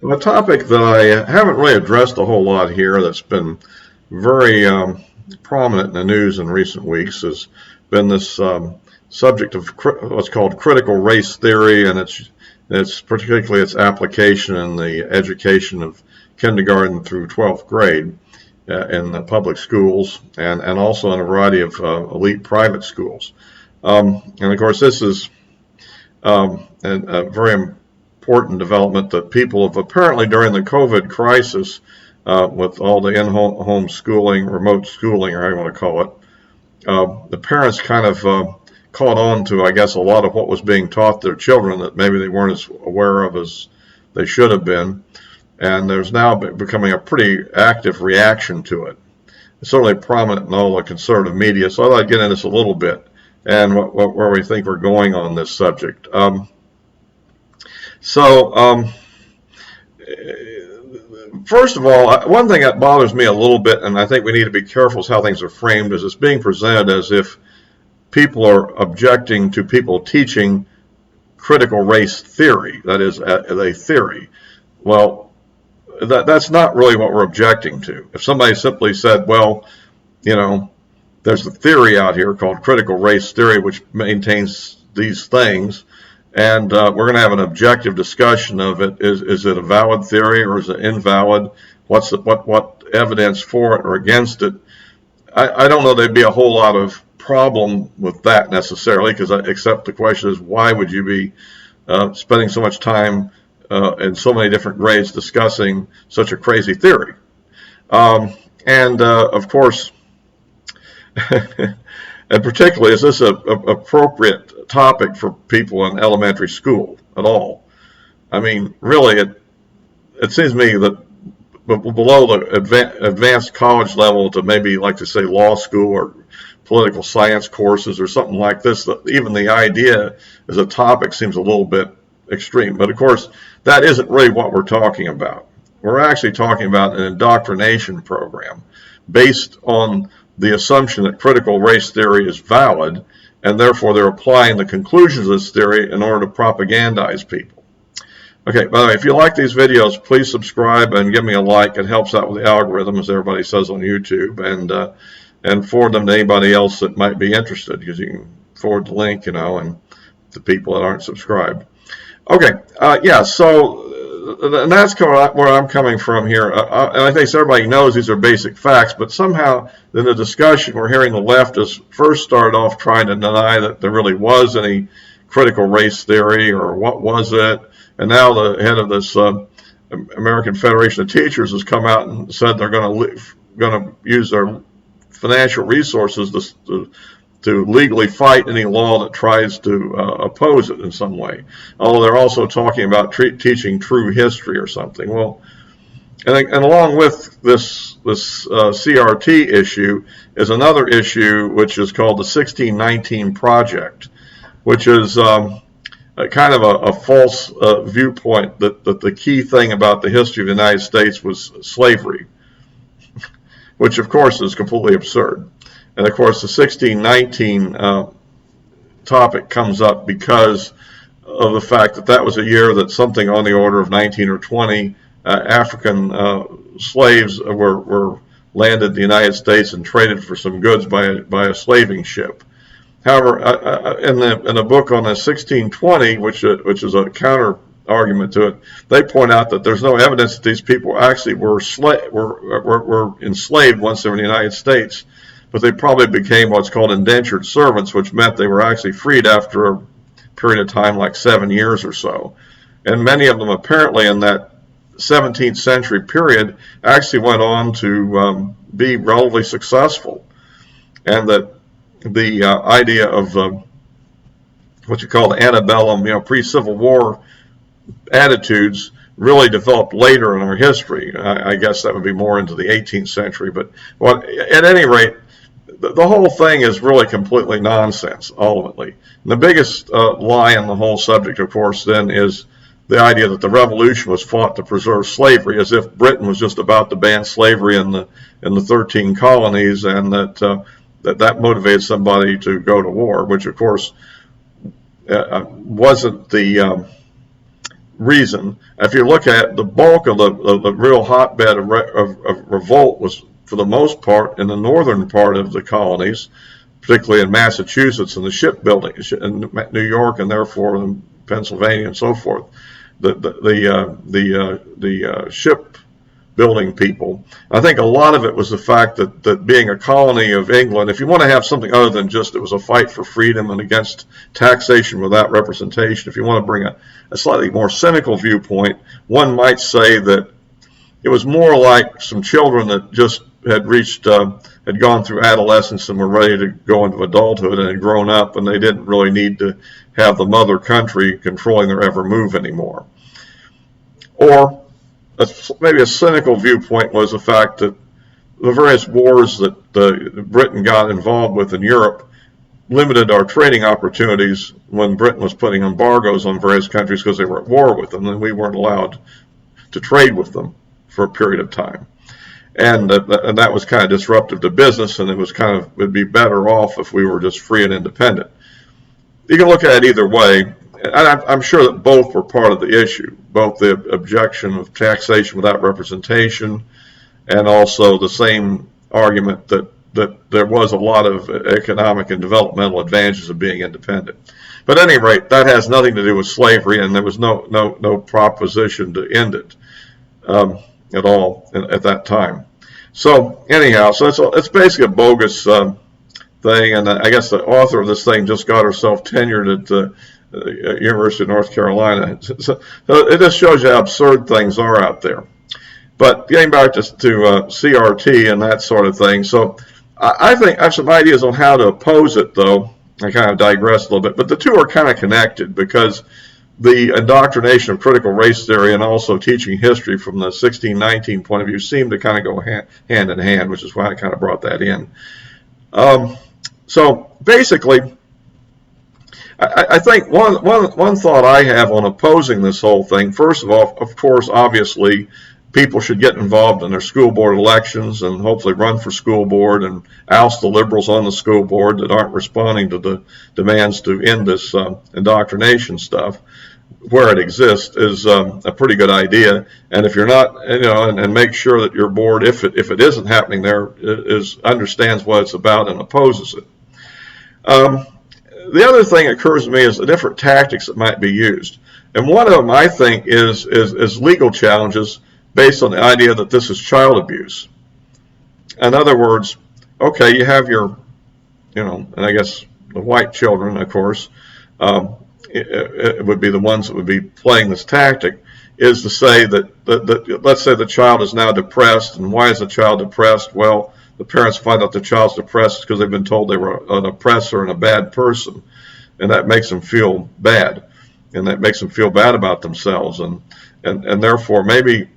A topic that I haven't really addressed a whole lot here that's been very prominent in the news in recent weeks has been this subject of what's called critical race theory, and it's particularly its application in the education of kindergarten through 12th grade in the public schools and also in a variety of elite private schools. And of course, this is a very important development that people have apparently during the COVID crisis, with all the in-home schooling, remote schooling, or how you want to call it, the parents kind of caught on to, I guess, a lot of what was being taught their children that maybe they weren't as aware of as they should have been. And there's now becoming a pretty active reaction to it. It's certainly prominent in all the conservative media, so I'd like to get into this a little bit and where we think we're going on this subject. First of all, one thing that bothers me a little bit, and I think we need to be careful is how things are framed, is it's being presented as if people are objecting to people teaching critical race theory, that is, a theory. Well, that's not really what we're objecting to. If somebody simply said, well, you know, there's a theory out here called critical race theory which maintains these things, and we're going to have an objective discussion of it. Is it a valid theory or is it invalid? What evidence for it or against it? I don't know there'd be a whole lot of problem with that necessarily, because except the question is, why would you be spending so much time in so many different grades discussing such a crazy theory? Of course, and particularly, is this an appropriate topic for people in elementary school at all? I mean, really, it seems to me that below the advanced college level to maybe, like to say, law school or political science courses or something like this, that even the idea as a topic seems a little bit extreme. But of course, that isn't really what we're talking about. We're actually talking about an indoctrination program based on the assumption that critical race theory is valid, and therefore they're applying the conclusions of this theory in order to propagandize people. Okay, by the way, if you like these videos, please subscribe and give me a like. It helps out with the algorithm, as everybody says on YouTube, and forward them to anybody else that might be interested, because you can forward the link, and to people that aren't subscribed. Okay, and that's kind of where I'm coming from here. And I think everybody knows these are basic facts, but somehow in the discussion we're hearing the leftists first start off trying to deny that there really was any critical race theory, or what was it. And now the head of this American Federation of Teachers has come out and said they're going to use their financial resources to legally fight any law that tries to oppose it in some way. Although they're also talking about teaching true history or something. Well, and along with this CRT issue is another issue which is called the 1619 Project, which is kind of a false viewpoint that the key thing about the history of the United States was slavery, which of course is completely absurd. And of course, the 1619 topic comes up because of the fact that that was a year that something on the order of 19 or 20 African slaves were landed in the United States and traded for some goods by a slaving ship. However, in a book on the 1620, which is a counter argument to it, they point out that there's no evidence that these people actually were enslaved once they were in the United States, but they probably became what's called indentured servants, which meant they were actually freed after a period of time like 7 years or so. And many of them apparently in that 17th century period actually went on to be relatively successful, and that the idea of what you call the antebellum, pre-Civil War attitudes really developed later in our history. I guess that would be more into the 18th century. But at any rate, the whole thing is really completely nonsense, ultimately. And the biggest lie in the whole subject, of course, then is the idea that the revolution was fought to preserve slavery, as if Britain was just about to ban slavery in the 13 colonies, and that motivated somebody to go to war, which of course wasn't the reason. If you look at the bulk of the real hotbed of revolt was, for the most part, in the northern part of the colonies, particularly in Massachusetts and the shipbuilding in New York and therefore in Pennsylvania and so forth. The shipbuilding people. I think a lot of it was the fact that being a colony of England, if you want to have something other than just it was a fight for freedom and against taxation without representation, if you want to bring a slightly more cynical viewpoint, one might say that it was more like some children that just had gone through adolescence and were ready to go into adulthood and had grown up, and they didn't really need to have the mother country controlling their every move anymore. Or maybe a cynical viewpoint was the fact that the various wars that Britain got involved with in Europe limited our trading opportunities when Britain was putting embargoes on various countries because they were at war with them, and we weren't allowed to trade with them for a period of time. And that was kind of disruptive to business, and it'd be better off if we were just free and independent. You can look at it either way, and I'm sure that both were part of the issue, both the objection of taxation without representation and also the same argument that there was a lot of economic and developmental advantages of being independent. But at any rate, that has nothing to do with slavery, and there was no proposition to end it at all at that time. So anyhow, it's basically a bogus thing, and I guess the author of this thing just got herself tenured at the University of North Carolina. So it just shows you how absurd things are out there. But getting back to CRT and that sort of thing, so I think I have some ideas on how to oppose it, though. I kind of digress a little bit, but the two are kind of connected because the indoctrination of critical race theory and also teaching history from the 1619 point of view seem to kind of go hand in hand, which is why I kind of brought that in. So basically, I think one thought I have on opposing this whole thing, first of all, of course, obviously, people should get involved in their school board elections and hopefully run for school board and oust the liberals on the school board that aren't responding to the demands to end this indoctrination stuff where it exists is a pretty good idea. And if you're not, and make sure that your board, if it isn't happening there, understands what it's about and opposes it. The other thing that occurs to me is the different tactics that might be used. And one of them, I think, is legal challenges based on the idea that this is child abuse. In other words, okay, you have your, and I guess the white children, of course, it would be the ones that would be playing this tactic, is to say that let's say the child is now depressed, and why is the child depressed? Well, the parents find out the child's depressed because they've been told they were an oppressor and a bad person, and that makes them feel bad, and that makes them feel bad about themselves, and therefore maybe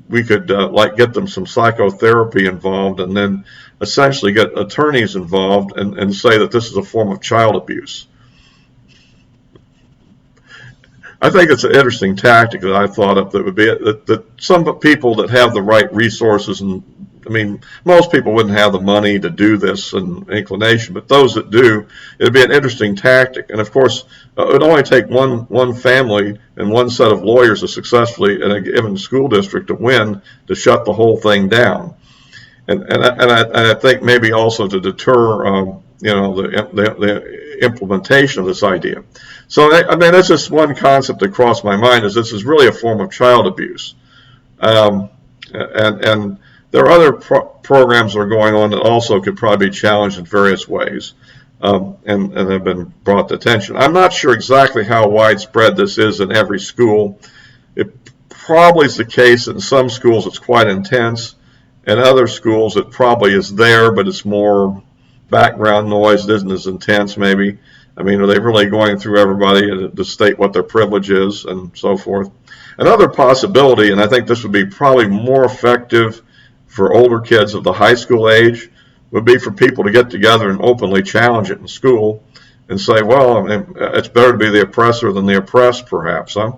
we could get them some psychotherapy involved, and then essentially get attorneys involved and say that this is a form of child abuse. I think it's an interesting tactic that I thought of that would be that some people that have the right resources, and I mean, most people wouldn't have the money to do this and inclination, but those that do, it'd be an interesting tactic. And of course, it would only take one family and one set of lawyers to successfully in a given school district to win to shut the whole thing down. And I think maybe also to deter the implementation of this idea. So I mean, that's just one concept that crossed my mind, is this is really a form of child abuse. And there are other programs that are going on that also could probably be challenged in various ways and have been brought to attention. I'm not sure exactly how widespread this is in every school. It probably is the case that in some schools it's quite intense. In other schools it probably is there, but it's more background noise. It isn't as intense maybe. I mean, are they really going through everybody to state what their privilege is and so forth? Another possibility, and I think this would be probably more effective for older kids of the high school age, would be for people to get together and openly challenge it in school and say, well, I mean, it's better to be the oppressor than the oppressed, perhaps. Huh?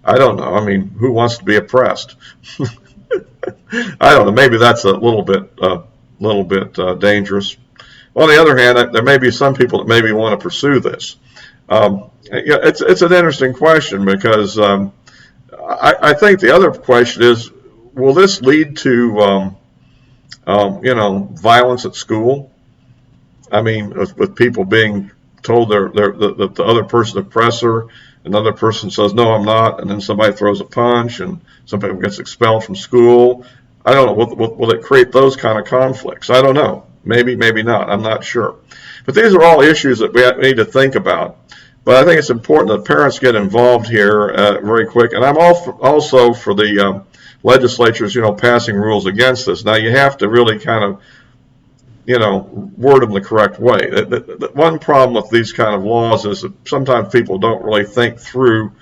I don't know. I mean, who wants to be oppressed? I don't know. Maybe that's a little bit dangerous. On the other hand, there may be some people that maybe want to pursue this. It's an interesting question because I think the other question is, will this lead to violence at school? I mean, with people being told that the other person's oppressor, another person says, no, I'm not, and then somebody throws a punch and somebody gets expelled from school. I don't know. Will it create those kind of conflicts? I don't know. Maybe, maybe not. I'm not sure. But these are all issues that we need to think about. But I think it's important that parents get involved here very quick. And I'm also for the legislatures, passing rules against this. Now, you have to really kind of word them the correct way. The one problem with these kind of laws is that sometimes people don't really think through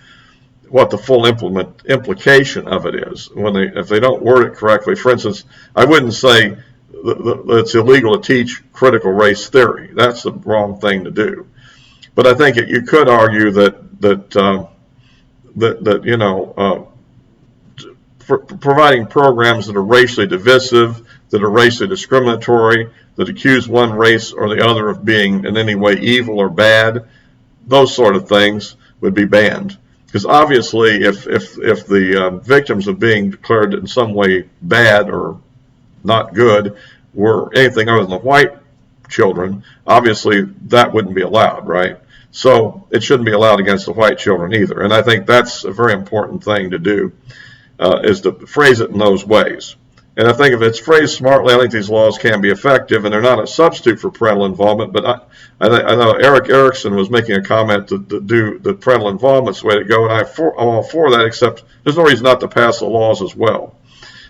what the full implication of it is if they don't word it correctly. For instance, I wouldn't say that it's illegal to teach critical race theory. That's the wrong thing to do. But I think you could argue that providing programs that are racially divisive, that are racially discriminatory, that accuse one race or the other of being in any way evil or bad, those sort of things would be banned. Because obviously, if the victims of being declared in some way bad or not good were anything other than white children, obviously that wouldn't be allowed, right? So it shouldn't be allowed against the white children either. And I think that's a very important thing to do, is to phrase it in those ways. And I think if it's phrased smartly, I think these laws can be effective, and they're not a substitute for parental involvement. But I know Eric Erickson was making a comment to do the parental involvement's the way to go, and I'm all for that, except there's no reason not to pass the laws as well,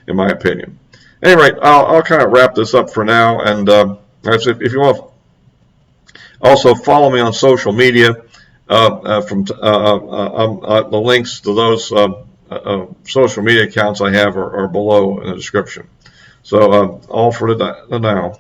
in my opinion. Anyway, I'll kind of wrap this up for now, and if you want to also follow me on social media, the links to those social media accounts I have are below in the description. So all for now.